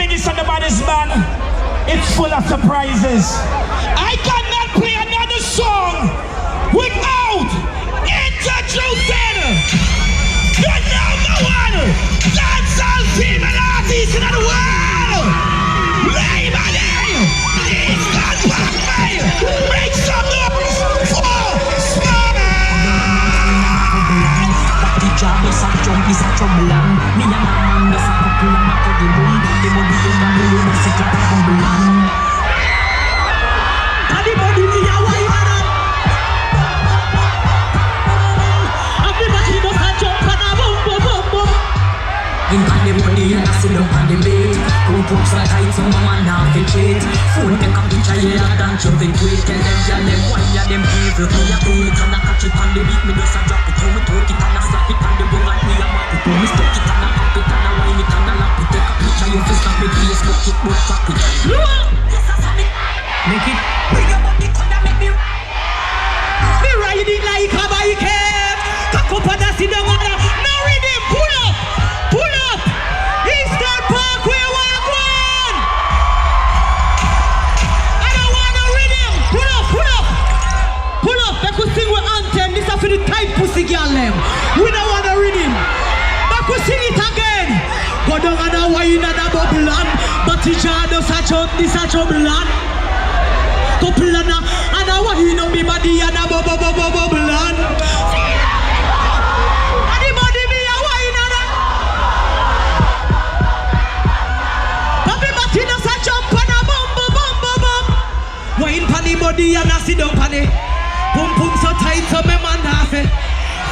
Regis and the baddest man. It's full of surprises. I cannot play another song without introducing the number one dancehall female artist in the world. Labor Day, Eastern Parkway. Make some noise for Smile. The job is a jump, is a trouble. Me and my man, is a couple of my the boom. The money is a blue, the sick like a humble. Everybody me a wine man. Everybody does a jump and a boom, boom, boom, boom. In the body and I sit up on the bed. Boom, boom, so tight, so my man now fit it. Phone take a picture, yeah, and you think quick. Tell them, tell them, why ya them evil. Me a do it and I catch it on the beat. Me just a drop it, throw me to it and I slap it on the boom and me a map it. Me stick it and I pop it and I wine it and I lap it. Take a picture, you fist up it, Facebook it, but fuck it. Make it. Bring your body, come and make me. Me ride it like a bike. Cock up and I sit down on that. No rhythm, pull up, pull up. Eastern Parkway, walk one. I don't want no rhythm. Pull up, pull up, pull up. They could sing with anthem. This is for the tight pussy girl them. We don't want no rhythm. They could sing it again. Go down and a wine and a bubble on. But the jar does a chop, this a trouble on. Couple and a wine on me body and a bubble on. Anybody me a wine and a Bobby Martinez a jump and a bum. Wine pan the body and a sit down pan it. Pum pum so tight so me man half it.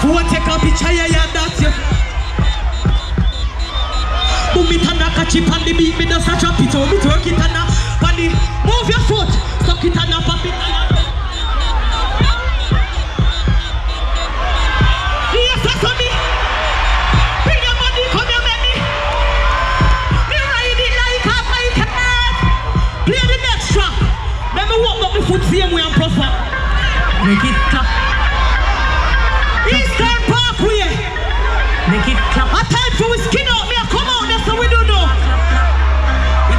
Who take a picture yeah that's you. Boom it and a catch it on the beat me just a chop it out. Me twerk it and a pan it. Move your foot. Suck it and a pop it and a yes, that's on me. Bring your money, come here, baby. Me ride it like a bike. Play the next track. Let me walk up the foot same way and proper. Make it clap. Eastern Parkway. Make it clap. A time for we skin out. Me a come out, that's what we do know.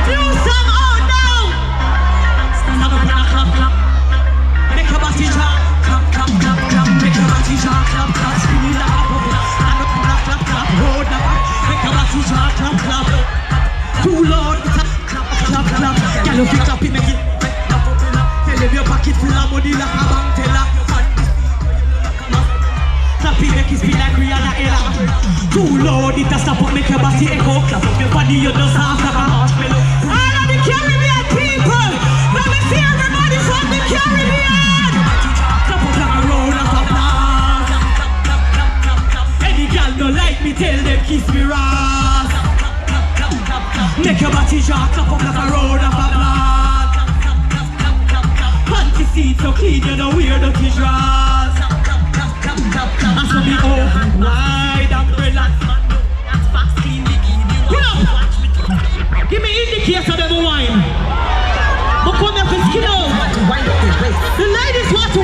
New song out now. Stand up and a clap, clap. Make a body jump. Clap, clap, clap, clap. Make a body jump. Clap, clap. Spin it like a bubble. Stand up and a clap, clap. Hold the back. Make a body jump. Clap, clap. Too loud. Clap, clap, clap. Girl, if you clap it, make it. Tell them your pocket full of money like a bank teller. Clap it, make it spin like Rihanna Ella. Too loud, it a stop up, make your body echo. Clap up your body, you just have like a marshmallow. All of the Caribbean people, let me see everybody from the Caribbean. Clap up like a round of applause. Any girl no like me, tell them kiss me ras. Make your body jaw, clap up like a round of applause. Panty seat so clean, you know wear the t-shirts. And so be open wide umbrella. That's fast clean bikini. Pull up. Give me indicator of the wine. But come here for skin out. The ladies want to